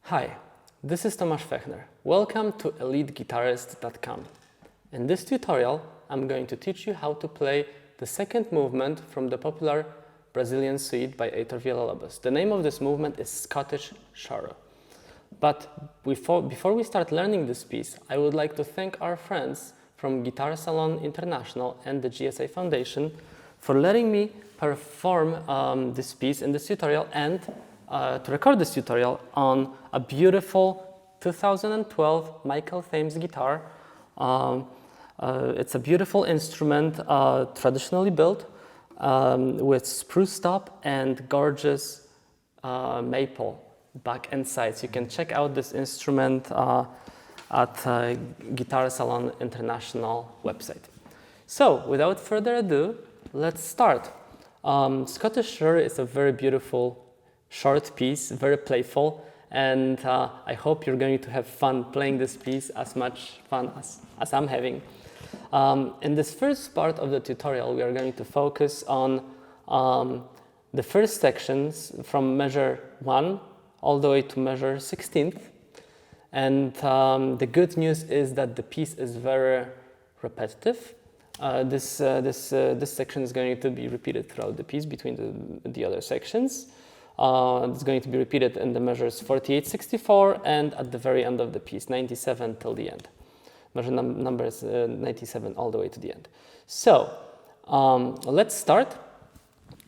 Hi, this is Tomasz Fechner. Welcome to EliteGuitarist.com. In this tutorial, I'm going to teach you how to play the second movement from the popular Brazilian suite by Lobos. The name of this movement is Scottish CHORO. But before we start learning this piece, I would like to thank our friends from Guitar Salon International and the GSA Foundation for letting me perform this piece in this tutorial and to record this tutorial on a beautiful 2012 Michael Thames guitar. It's a beautiful instrument, traditionally built with spruce top and gorgeous maple back and sides. You can check out this instrument at Guitar Salon International website. So, without further ado, let's start. Scottish CHORO is a very beautiful short piece, very playful, and I hope you're going to have fun playing this piece, as much fun as I'm having. In this first part of the tutorial, we are going to focus on the first sections from measure 1 all the way to measure 16th. And the good news is that the piece is very repetitive. This section is going to be repeated throughout the piece between the other sections. It's going to be repeated in the measures 48, 64, and at the very end of the piece, 97 till the end. Measure number is 97 all the way to the end. So let's start.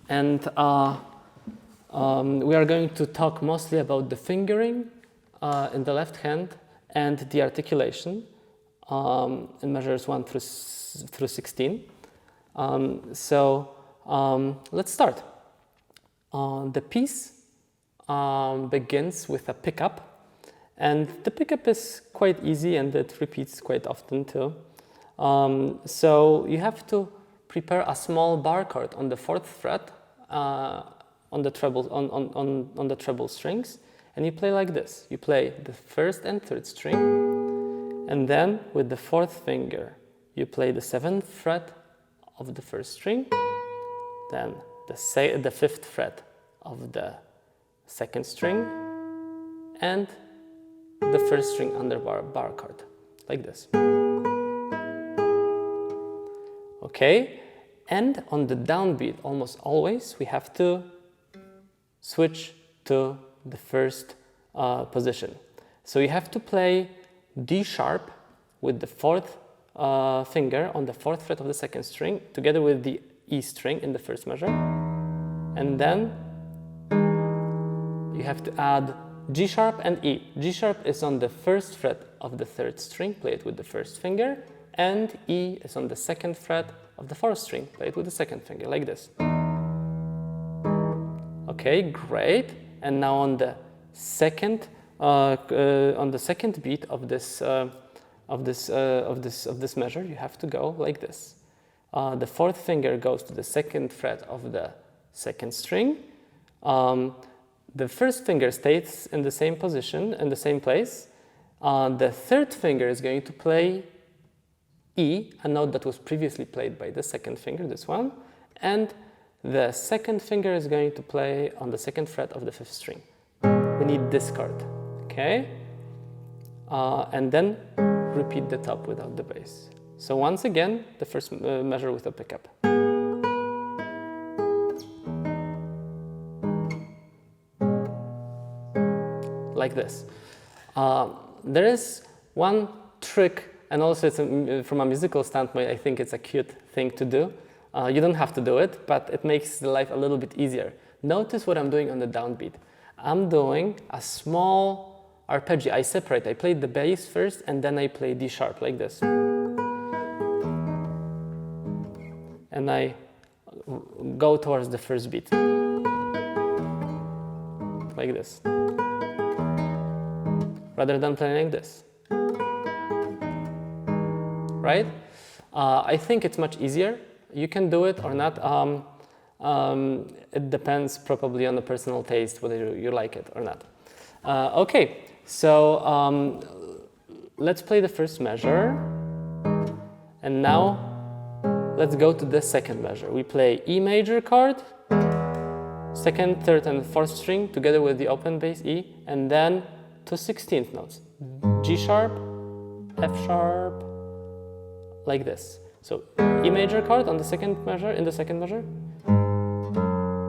And we are going to talk mostly about the fingering in the left hand and the articulation in measures 1 through 16. Let's start. The piece begins with a pickup, and the pickup is quite easy and it repeats quite often too. So you have to prepare a small bar chord on the 4th fret on the treble strings, and you play like this. You play the 1st and 3rd string, and then with the 4th finger you play the 7th fret of the 1st string, then the 5th fret of the 2nd string, and the 1st string under bar chord, like this. Okay, and on the downbeat, almost always, we have to switch to the first position. So you have to play D sharp with the 4th finger on the 4th fret of the 2nd string, together with the E string in the first measure, and then you have to add G sharp and E. G sharp is on the 1st fret of the 3rd string, play it with the 1st finger, and E is on the 2nd fret of the 4th string, play it with the 2nd finger, like this. Okay, great. And now on the second beat of this measure, you have to go like this. The 4th finger goes to the 2nd fret of the 2nd string. The 1st finger stays in the same position, in the same place. The 3rd finger is going to play E, a note that was previously played by the 2nd finger, this one. And the 2nd finger is going to play on the 2nd fret of the 5th string. We need this chord, okay? And then repeat the top without the bass. So once again, the first measure with a pickup. Like this. There is one trick, and also it's from a musical standpoint, I think it's a cute thing to do. You don't have to do it, but it makes the life a little bit easier. Notice what I'm doing on the downbeat. I'm doing a small arpeggio. I separate. I play the bass first, and then I play D sharp, like this. And I go towards the first beat, like this, rather than playing like this, right? I think it's much easier. You can do it or not. It depends probably on the personal taste, whether you like it or not. Okay, so let's play the first measure. And now let's go to the second measure. We play E major chord, second, third, and fourth string together with the open bass E, and then to 16th notes. G sharp, F sharp, like this. So E major chord on the second measure, in the second measure,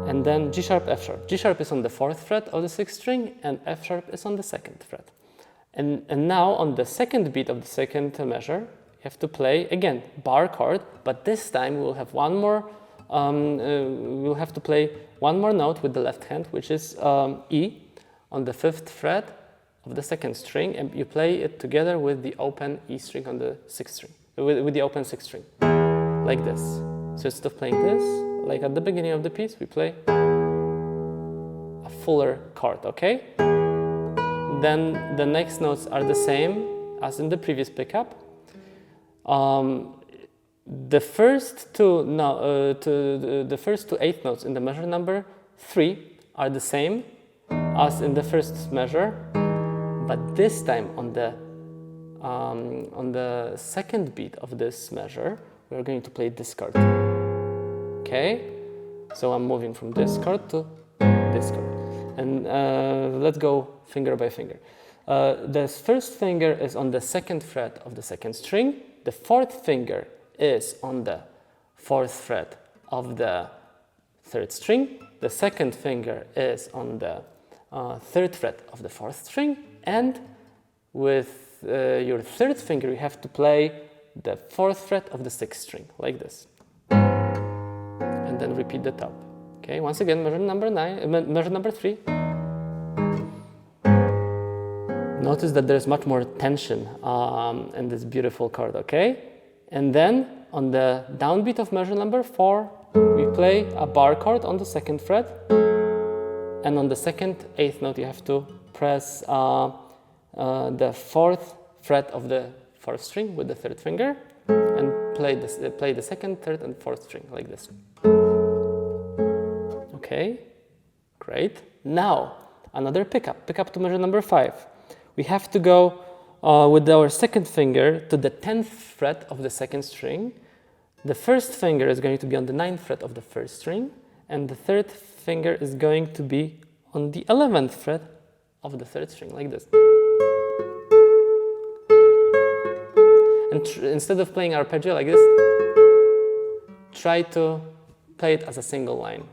and then G sharp, F sharp. G sharp is on the 4th fret of the 6th string, and F sharp is on the 2nd fret. And now on the second beat of the second measure, you have to play again bar chord, but this time we'll have one more. We'll have to play one more note with the left hand, which is E on the 5th fret of the 2nd string, and you play it together with the open E string on the 6th string, with the open 6th string, like this. So instead of playing this, like at the beginning of the piece, we play a fuller chord, okay? Then the next notes are the same as in the previous pickup. The first two eighth notes in the measure number 3 are the same as in the first measure, but this time on the second beat of this measure, we're going to play this chord. Okay, so I'm moving from this chord to this chord, and let's go finger by finger. The first finger is on the 2nd fret of the 2nd string. The 4th finger is on the 4th fret of the 3rd string. The 2nd finger is on the 3rd fret of the 4th string, and with your 3rd finger you have to play the 4th fret of the 6th string, like this, and then repeat the top. Okay, once again, measure number 3. Notice that there's much more tension in this beautiful chord, okay? And then on the downbeat of measure number 4, we play a bar chord on the 2nd fret, and on the 2nd 8th note you have to press the 4th fret of the 4th string with the 3rd finger, and play the 2nd, 3rd, and 4th string like this. Okay, great. Now another pickup to measure number 5. We have to go with our 2nd finger to the 10th fret of the 2nd string. The 1st finger is going to be on the 9th fret of the 1st string, and the 3rd finger is going to be on the 11th fret of the 3rd string, like this. And instead of playing arpeggio like this, try to play it as a single line.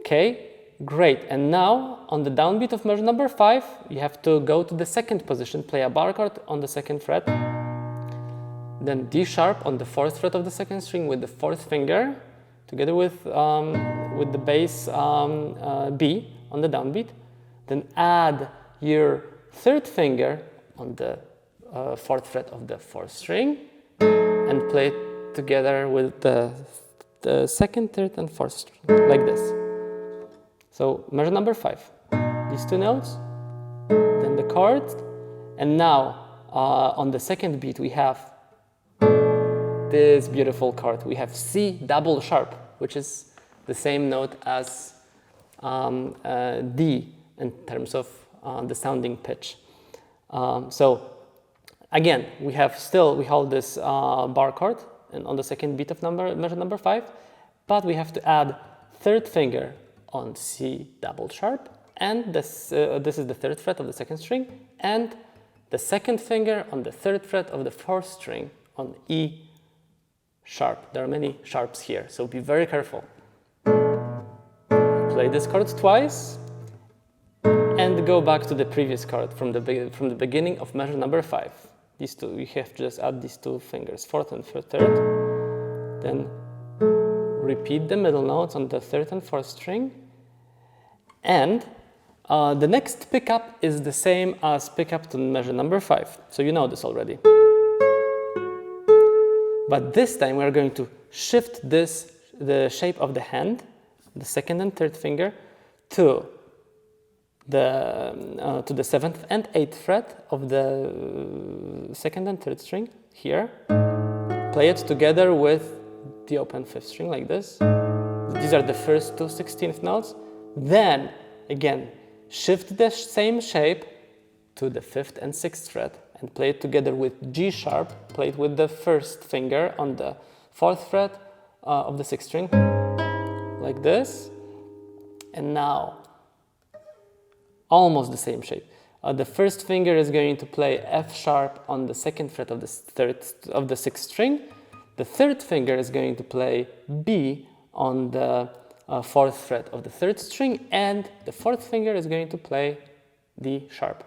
Okay, great. And now on the downbeat of measure number 5, you have to go to the 2nd position, play a bar chord on the 2nd fret, then D sharp on the 4th fret of the 2nd string with the 4th finger, together with the bass B on the downbeat. Then add your 3rd finger on the 4th fret of the 4th string, and play it together with the 2nd, 3rd, and 4th string, like this. So measure number 5, these two notes, then the chord, and now on the 2nd beat we have this beautiful chord. We have C double sharp, which is the same note as D in terms of the sounding pitch. So again, we hold this bar chord and on the 2nd beat of measure number 5, but we have to add 3rd finger on C double sharp, and this is the 3rd fret of the 2nd string, and the 2nd finger on the 3rd fret of the 4th string on E sharp. There are many sharps here, so be very careful. Play this chord twice, and go back to the previous chord from the beginning of measure number 5. These two, we have to just add these two fingers, 4th and 3rd. Then repeat the middle notes on the 3rd and 4th string. And the next pickup is the same as pickup to measure number 5. So you know this already. But this time we are going to shift the shape of the hand, the 2nd and 3rd finger, to the 7th and 8th fret of the 2nd and 3rd string here. Play it together with the open 5th string like this. These are the first two 16th notes. Then again, shift the same shape to the 5th and 6th fret and play it together with G sharp. Play it with the 1st finger on the 4th fret of the 6th string, like this. And now almost the same shape. The first finger is going to play F sharp on the second fret of the sixth string. The third finger is going to play B on the fourth fret of the third string, and the fourth finger is going to play D sharp.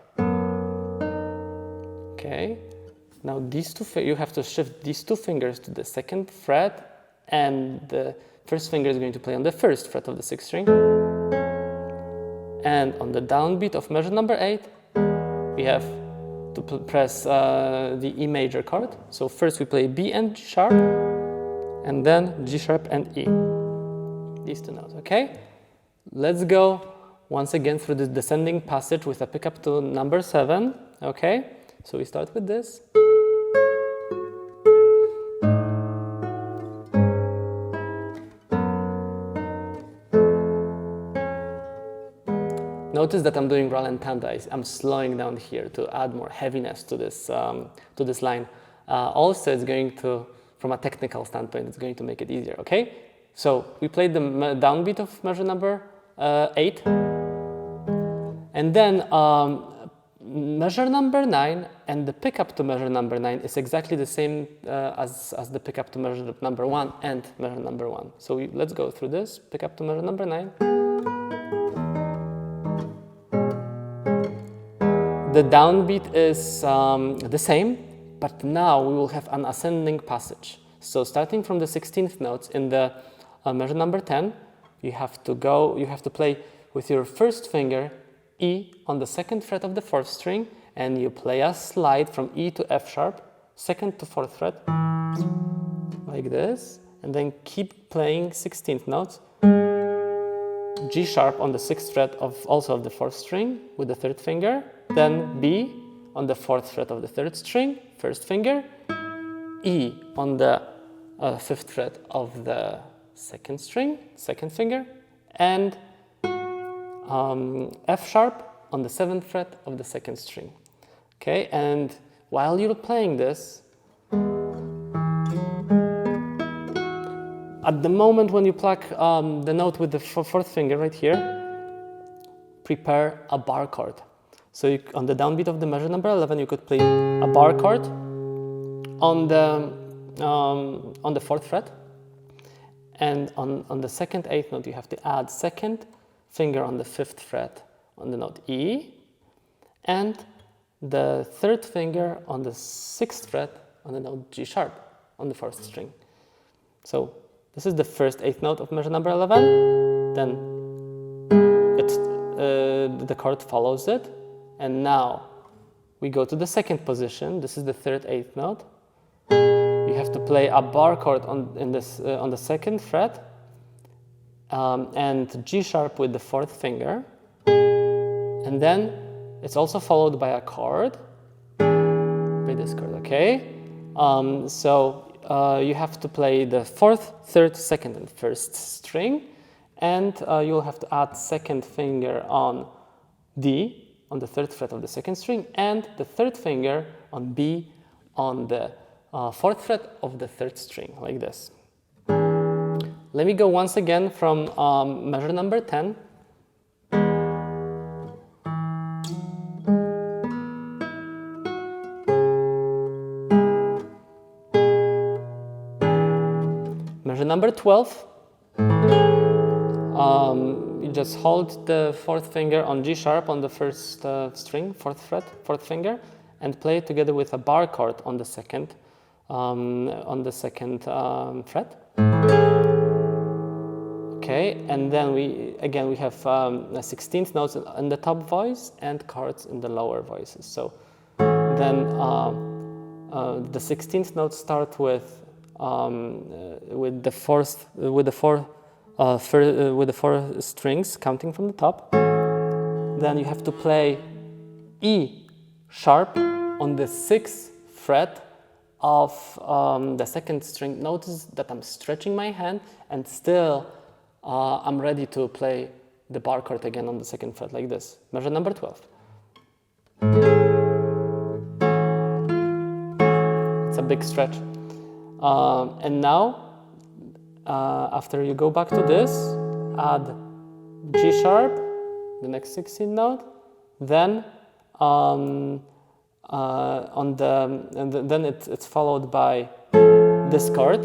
Okay, now these two, you have to shift these two fingers to the second fret, and the first finger is going to play on the first fret of the sixth string. And on the downbeat of measure number 8, we have to press the E major chord. So first we play B and G sharp, and then G sharp and E. These two notes, okay? Let's go once again through this descending passage with a pickup to number 7, okay? So we start with this. Notice that I'm doing rallentando. I'm slowing down here to add more heaviness to this line. Also, it's going to, from a technical standpoint, it's going to make it easier, okay? So we played the downbeat of measure number 8. And then measure number 9 and the pickup to measure number 9 is exactly the same as the pickup to measure number 1 and measure number 1. So let's go through this. Pickup to measure number 9. The downbeat is the same, but now we will have an ascending passage. So starting from the 16th notes in the measure number 10, you have to play with your first finger E on the second fret of the fourth string, and you play a slide from E to F sharp, second to fourth fret, like this, and then keep playing 16th notes. G sharp on the sixth fret of the fourth string with the third finger, then B on the fourth fret of the third string, first finger, E on the fifth fret of the second string, second finger, and F sharp on the seventh fret of the second string. Okay, and while you're playing this, at the moment when you pluck the note with the fourth finger right here, prepare a bar chord. So on the downbeat of the measure number 11, you could play a bar chord on the fourth fret, and on the second eighth note, you have to add second finger on the fifth fret on the note E, and the third finger on the sixth fret on the note G sharp on the fourth string. So this is the first eighth note of measure number 11, then the chord follows it, and now we go to the second position. This is the third eighth note. You have to play a bar chord on the second fret, and G sharp with the fourth finger, and then it's also followed by a chord. Play this chord, okay? You have to play the fourth, third, second, and first string, and you'll have to add second finger on D on the third fret of the second string, and the third finger on B on the fourth fret of the third string, like this. Let me go once again from measure number 10. Measure number 12, you just hold the fourth finger on G sharp on the first string, fourth fret, fourth finger, and play it together with a bar chord on the second fret. Okay, and then we have 16th notes in the top voice and chords in the lower voices. So then the 16th notes start with the four strings counting from the top. Then you have to play E sharp on the sixth fret of the second string. Notice that I'm stretching my hand, and still I'm ready to play the bar chord again on the second fret, like this. Measure number 12. It's a big stretch. And now, after you go back to this, add G sharp, the next 16th note, Then then it's followed by this chord.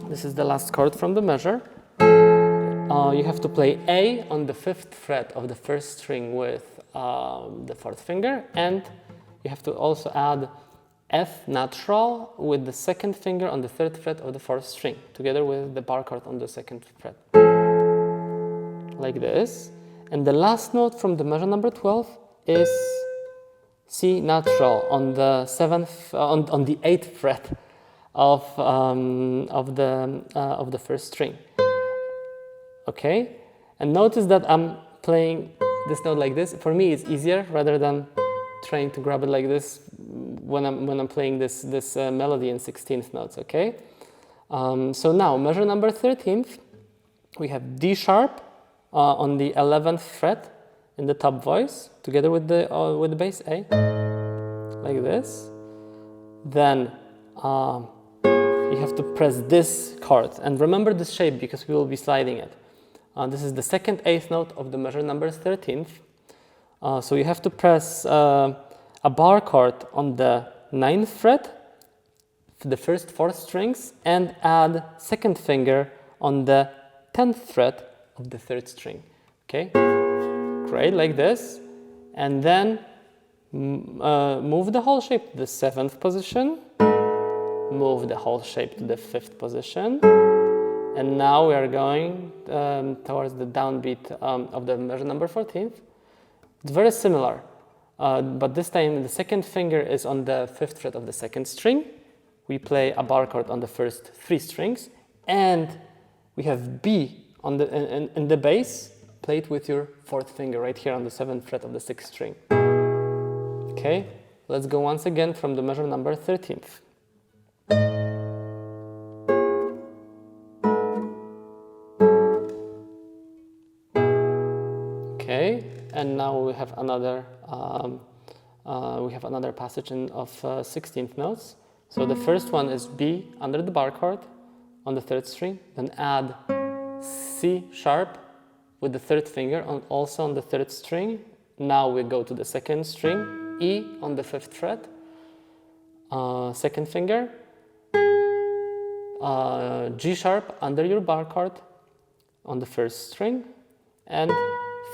This is the last chord from the measure. You have to play A on the 5th fret of the 1st string with the 4th finger, and you have to also add F natural with the 2nd finger on the 3rd fret of the 4th string, together with the bar chord on the 2nd fret. Like this. And the last note from the measure number 12 is C natural on the 7th, on the 8th fret of the 1st string. Okay, and notice that I'm playing this note like this. For me, it's easier rather than trying to grab it like this when I'm playing this melody in 16th notes. Okay, so now measure number 13th, we have D sharp on the 11th fret in the top voice, together with the bass A, like this. Then you have to press this chord, and remember this shape because we will be sliding it. This is the 2nd 8th note of the measure number 13th. So you have to press a bar chord on the 9th fret, the first 4th strings, and add 2nd finger on the 10th fret of the 3rd string. Okay, great, like this. And then move the whole shape to the 7th position, move the whole shape to the 5th position. And now we are going towards the downbeat of the measure number 14th. It's very similar, but this time the 2nd finger is on the 5th fret of the 2nd string. We play a bar chord on the first 3 strings, and we have B on in the bass, played with your 4th finger right here on the 7th fret of the 6th string. Okay, let's go once again from the measure number 13th. Okay, and now we have another passage of 16th notes. So the first one is B under the bar chord on the 3rd string, then add C sharp with the 3rd finger also on the 3rd string. Now we go to the 2nd string, E on the 5th fret, 2nd finger, G sharp under your bar chord on the 1st string, and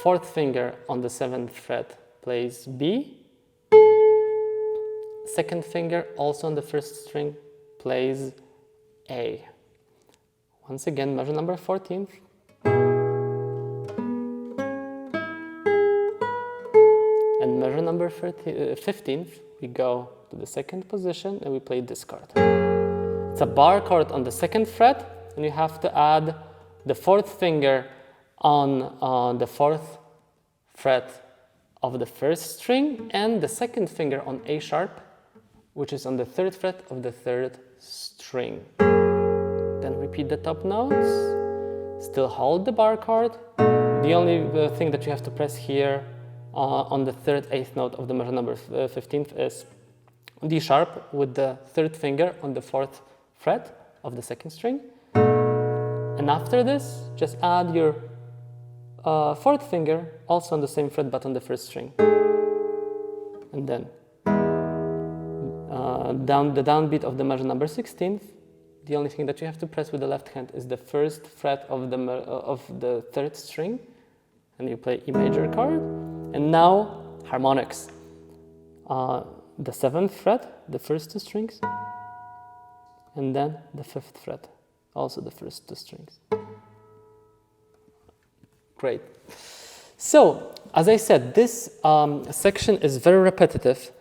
4th finger on the 7th fret plays B. 2nd finger also on the 1st string plays A. Once again, measure number 14th. And measure number 15th, we go to the 2nd position and we play this chord. It's a bar chord on the 2nd fret, and you have to add the 4th finger on the 4th fret of the 1st string, and the 2nd finger on A sharp, which is on the 3rd fret of the 3rd string. Then repeat the top notes, still hold the bar chord. The only thing that you have to press here on the 3rd 8th note of the measure number 15th is D sharp with the 3rd finger on the 4th fret of the 2nd string. And after this, just add your 4th finger also on the same fret but on the 1st string. And then the downbeat of the measure number 16th, the only thing that you have to press with the left hand is the 1st fret of the 3rd string, and you play E major chord. And now harmonics. The 7th fret, the first 2 strings, and then the 5th fret, also the first 2 strings. Great. So, as I said, this section is very repetitive,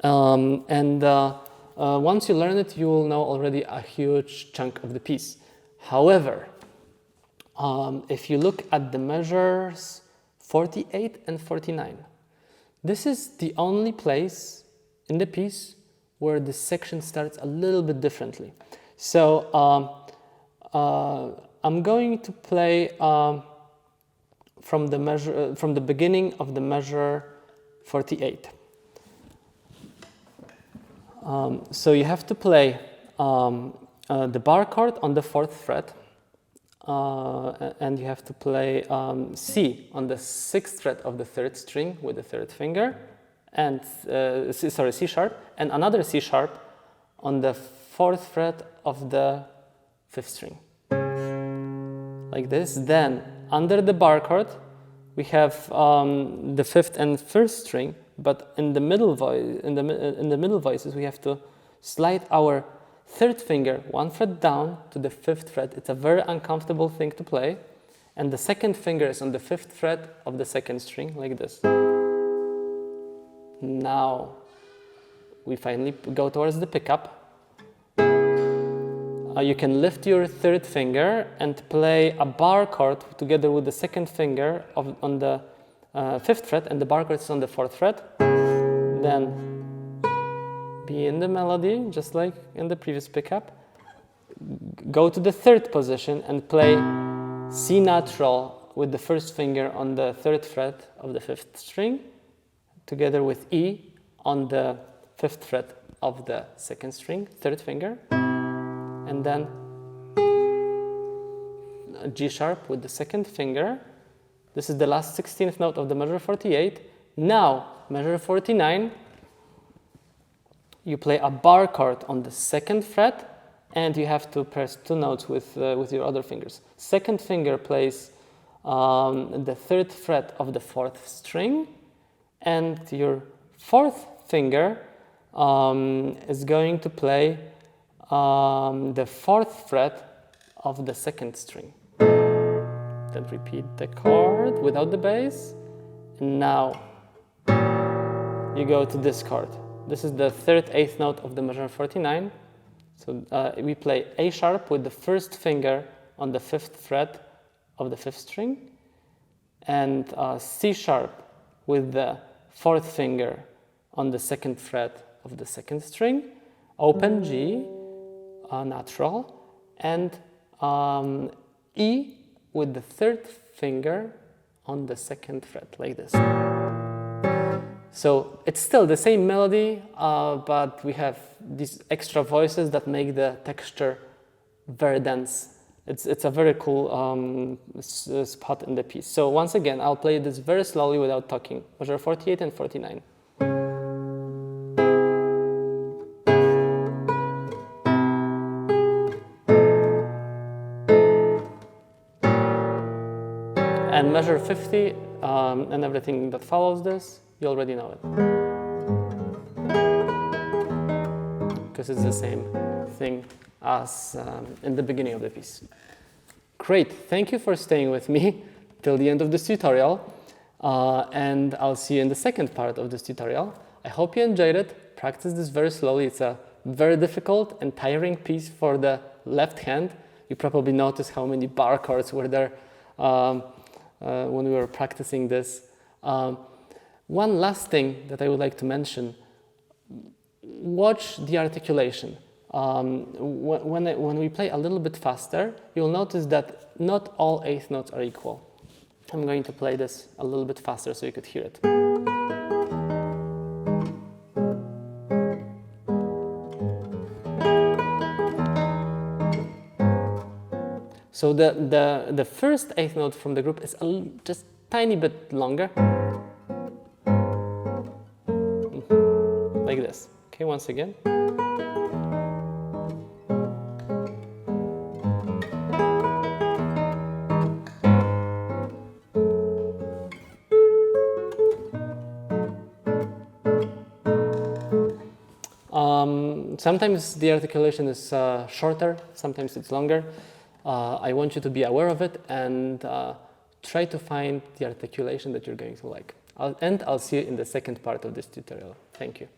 and once you learn it, you will know already a huge chunk of the piece. However, if you look at the measures 48 and 49, this is the only place in the piece where this section starts a little bit differently. So I'm going to play from the beginning of the measure 48. So you have to play the bar chord on the 4th fret, and you have to play C on the 6th fret of the 3rd string with the 3rd finger, and C sharp, and another C sharp on the 4th fret of the 5th string, like this. Then under the bar chord, we have the 5th and 1st string, but in the middle voice, in the middle voices, we have to slide our 3rd finger 1 fret down to the 5th fret. It's a very uncomfortable thing to play, and the 2nd finger is on the 5th fret of the 2nd string, like this. Now we finally go towards the pickup. You can lift your 3rd finger and play a bar chord together with the 2nd finger on the 5th fret, and the bar chord is on the 4th fret. Then be in the melody, just like in the previous pickup. Go to the 3rd position and play C natural with the 1st finger on the 3rd fret of the 5th string, together with E on the 5th fret of the 2nd string, 3rd finger, and then G sharp with the 2nd finger. This is the last 16th note of the measure 48. Now, measure 49, you play a bar chord on the 2nd fret, and you have to press 2 notes with your other fingers. 2nd finger plays the 3rd fret of the 4th string, and your 4th finger is going to play the 4th fret of the 2nd string. Then repeat the chord without the bass, and now you go to this chord. This is the 3rd 8th note of the measure 49. So we play A sharp with the 1st finger on the 5th fret of the 5th string, and C sharp with the 4th finger on the 2nd fret of the 2nd string, open G, natural, and E with the 3rd finger on the 2nd fret, like this. So it's still the same melody, but we have these extra voices that make the texture very dense. It's a very cool spot in the piece. So once again, I'll play this very slowly without talking. Measure 48 and 49. And measure 50 and everything that follows this, you already know it. Because it's the same thing as in the beginning of the piece. Great, thank you for staying with me till the end of this tutorial. And I'll see you in the second part of this tutorial. I hope you enjoyed it. Practice this very slowly. It's a very difficult and tiring piece for the left hand. You probably noticed how many bar chords were there when we were practicing this. One last thing that I would like to mention, watch the articulation. When we play a little bit faster, you'll notice that not all eighth notes are equal. I'm going to play this a little bit faster so you could hear it. So the first eighth note from the group is just tiny bit longer. Like this. Okay, once again. Sometimes the articulation is shorter, sometimes it's longer. I want you to be aware of it and try to find the articulation that you're going to like. I'll see you in the second part of this tutorial. Thank you.